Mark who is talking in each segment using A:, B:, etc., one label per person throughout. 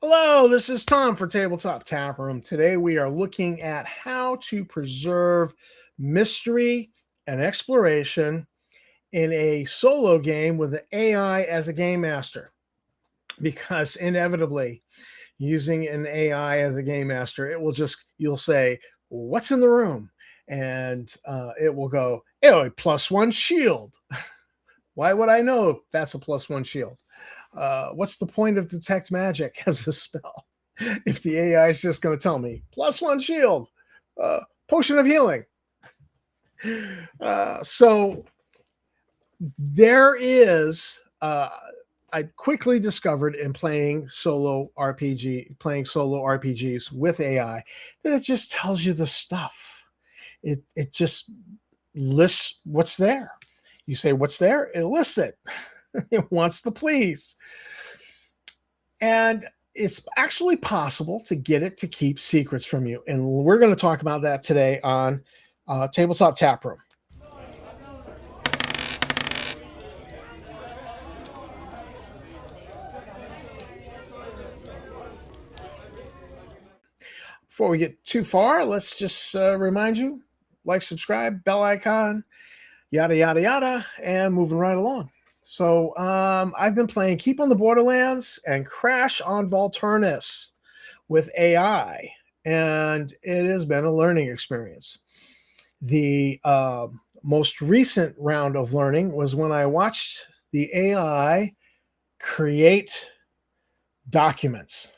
A: Hello, this is Tom for Tabletop Tap Room. Today we are looking at how to preserve mystery and exploration in a solo game with an AI as a game master. Because inevitably, using an AI as a game master, you'll say, "What's in the room?" And it will go, "Oh, a +1 shield." Why would I know that's a +1 shield? What's the point of detect magic as a spell if the AI is just going to tell me +1 shield, potion of healing? So there is. I quickly discovered in playing solo RPGs with AI that it just tells you the stuff. It just lists what's there. You say what's there, it lists it. It wants to please. And it's actually possible to get it to keep secrets from you. And we're going to talk about that today on Tabletop Tap Room. Before we get too far, let's just remind you, like, subscribe, bell icon, yada, yada, yada, and moving right along. So I've been playing Keep on the Borderlands and Crash on Volturnus with AI, and it has been a learning experience. The most recent round of learning was when I watched the AI create documents.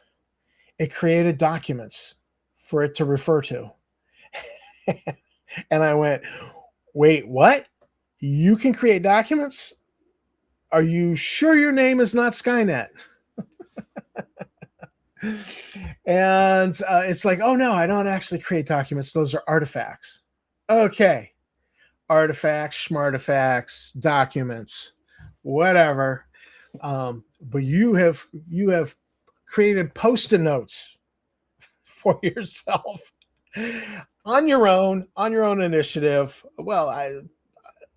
A: It created documents for it to refer to. And I went, wait, what? You can create documents? Are you sure your name is not Skynet? And it's like, oh no, I don't actually create documents. Those are artifacts. Okay. Artifacts, schmartifacts, documents, whatever. But you have created post-it notes for yourself on your own initiative. Well,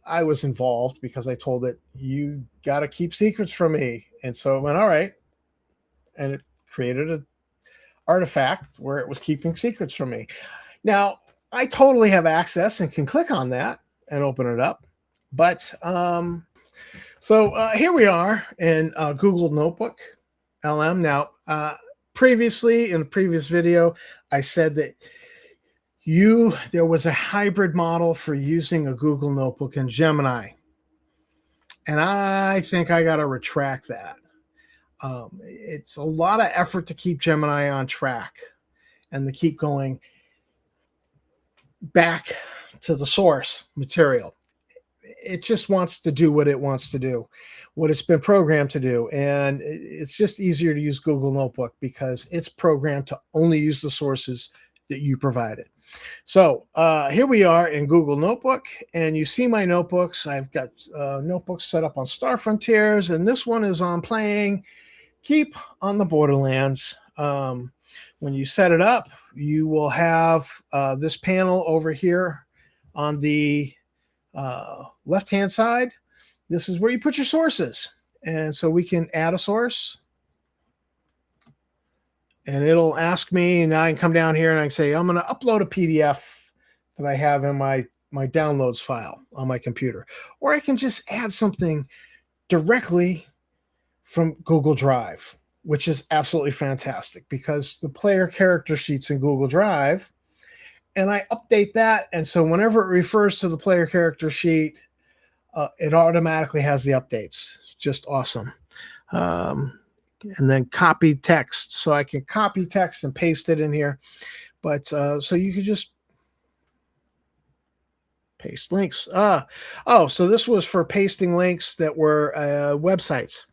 A: I was involved because I told it, you got to keep secrets from me. And so it went, all right. And it created an artifact where it was keeping secrets from me. Now, I totally have access and can click on that and open it up. But here we are in Google Notebook LM. Now, previously in a previous video, I said that there was a hybrid model for using a Google Notebook in Gemini. And I think I got to retract that. It's a lot of effort to keep Gemini on track and to keep going back to the source material. It just wants to do what it wants to do, what it's been programmed to do. And it's just easier to use Google Notebook because it's programmed to only use the sources that you provided. So here we are in Google Notebook, and you see my notebooks. I've got notebooks set up on Star Frontiers, and this one is on playing Keep on the Borderlands. When you set it up, you will have this panel over here on the left-hand side. This is where you put your sources. And so we can add a source. And it'll ask me, and I can come down here and I can say, I'm going to upload a PDF that I have in my downloads file on my computer. Or I can just add something directly from Google Drive, which is absolutely fantastic because the player character sheet's in Google Drive, and I update that. And so whenever it refers to the player character sheet, it automatically has the updates. It's just awesome. And then copy text. So I can copy text and paste it in here. But so you could just paste links. So this was for pasting links that were websites.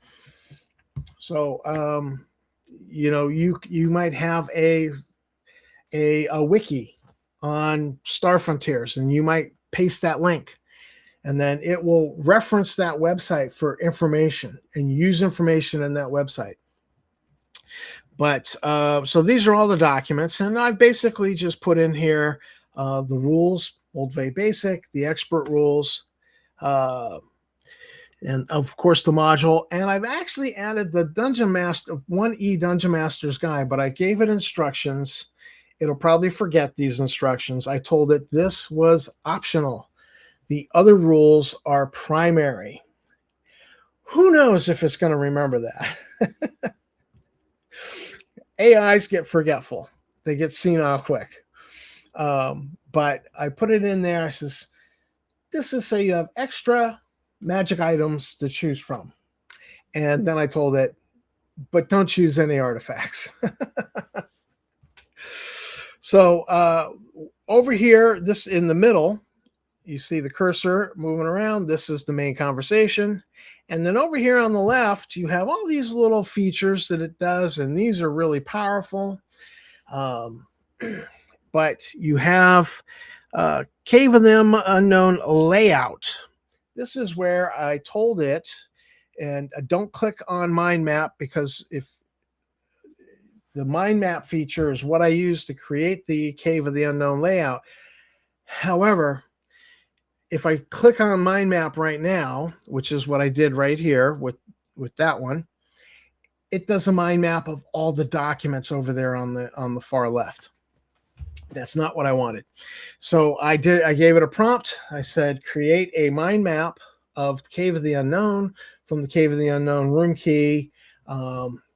A: So, you might have a wiki on Star Frontiers, and you might paste that link, and then it will reference that website for information and use information in that website. But so these are all the documents, and I've basically just put in here the rules, Old Way Basic, the expert rules, and of course the module. And I've actually added the Dungeon Master 1E Dungeon Master's Guide, but I gave it instructions. It'll probably forget these instructions. I told it this was optional. The other rules are primary. Who knows if it's going to remember that? AIs get forgetful. They get senile quick. But I put it in there. I says, this is so you have extra magic items to choose from. And then I told it, but don't choose any artifacts. So over here, this in the middle, you see the cursor moving around. This is the main conversation. And then over here on the left, you have all these little features that it does, and these are really powerful. But you have Cave of the Unknown layout. This is where I told it, and don't click on mind map, because if the mind map feature is what I use to create the Cave of the Unknown layout. However, if I click on mind map right now, which is what I did right here with that one, it does a mind map of all the documents over there on the far left. That's not what I wanted. So I gave it a prompt. I said, create a mind map of the Cave of the Unknown from the Cave of the Unknown room key,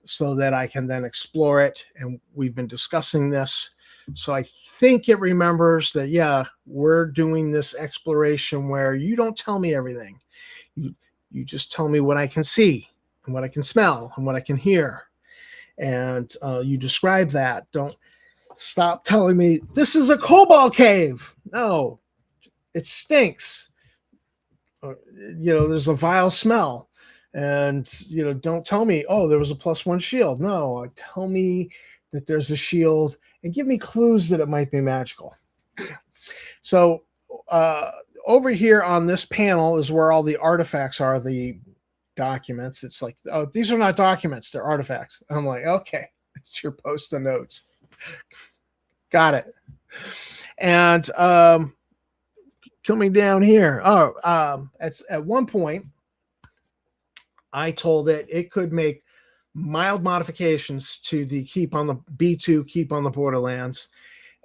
A: so that I can then explore it. And we've been discussing this. So I think it remembers that, yeah, we're doing this exploration where you don't tell me everything. You just tell me what I can see and what I can smell and what I can hear. And you describe that. Don't stop telling me this is a cobalt cave. No, it stinks. There's a vile smell. And, don't tell me, oh, there was a +1 shield. No, tell me that there's a shield and give me clues that it might be magical. So over here on this panel is where all the artifacts are, the documents. It's like, oh, these are not documents, they're artifacts. I'm like, okay, it's your post-it notes. Got it. And coming down here, at one point, I told it could make mild modifications to the keep on the B2 keep on the Borderlands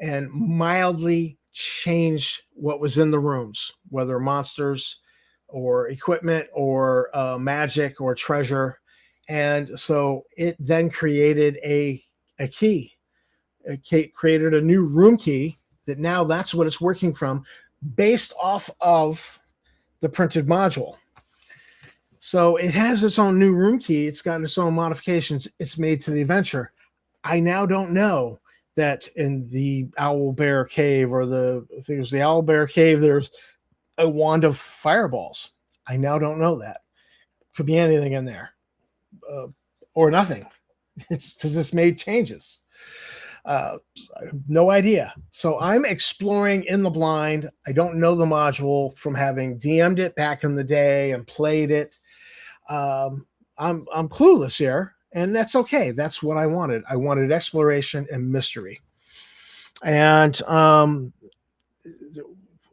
A: and mildly change what was in the rooms, whether monsters or equipment or magic or treasure. And so it then created a key. It created a new room key that now that's what it's working from based off of the printed module. So it has its own new room key. It's got its own modifications it's made to the adventure. I now don't know that in the Owl Bear Cave, or I think it was the Owl Bear Cave, there's a wand of fireballs. I now don't know that. Could be anything in there, or nothing. It's because it's made changes. No idea. So I'm exploring in the blind. I don't know the module from having DM'd it back in the day and played it. I'm clueless here, and that's okay. That's what I wanted. I wanted exploration and mystery. And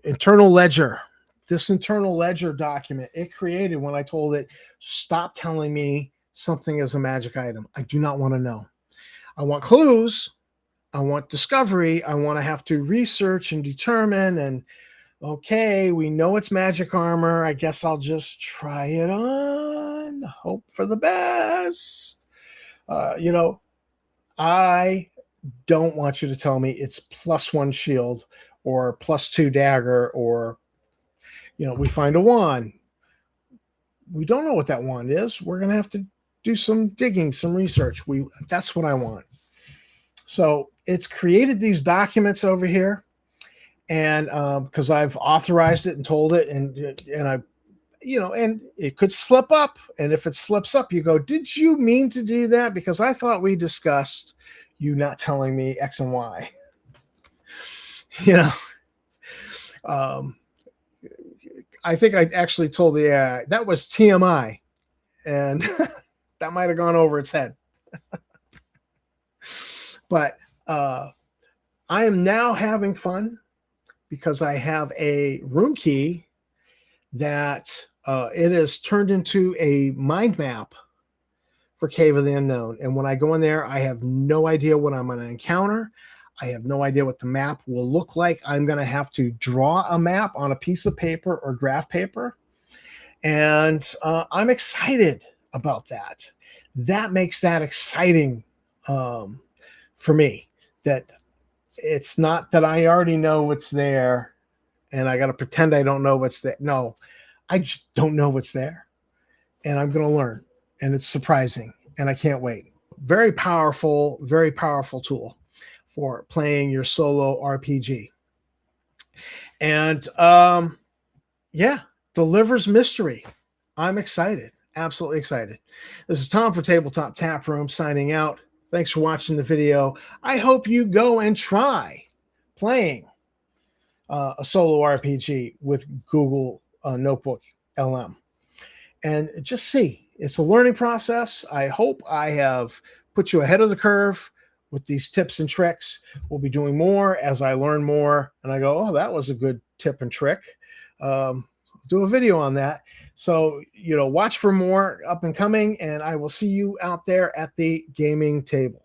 A: internal ledger. This internal ledger document it created when I told it, stop telling me something is a magic item. I do not want to know. I want clues. I want discovery. I want to have to research and determine. And okay, we know it's magic armor. I guess I'll just try it on. Hope for the best. I don't want you to tell me it's +1 shield or +2 dagger, or, we find a wand. We don't know what that wand is. We're going to have to do some digging, some research. That's what I want. So it's created these documents over here, and because I've authorized it and told it, and I, and it could slip up. And if it slips up, you go, did you mean to do that? Because I thought we discussed you not telling me X and Y. I think I actually told the AI that was TMI, and that might have gone over its head. But I am now having fun because I have a room key that It has turned into a mind map for Cave of the Unknown. And when I go in there, I have no idea what I'm going to encounter. I have no idea what the map will look like. I'm going to have to draw a map on a piece of paper or graph paper. And I'm excited about that. That makes that exciting for me. That it's not that I already know what's there and I got to pretend I don't know what's there. No, I just don't know what's there. And I'm going to learn. And it's surprising. And I can't wait. Very powerful tool for playing your solo RPG. And yeah, delivers mystery. I'm excited. Absolutely excited. This is Tom for Tabletop Tap Room signing out. Thanks for watching the video. I hope you go and try playing a solo RPG with Google Notebook LM and just see. It's a learning process. I hope I have put you ahead of the curve with these tips and tricks. We'll be doing more as I learn more and I go, oh, that was a good tip and trick. Do a video on that. So, watch for more up and coming, and I will see you out there at the gaming table.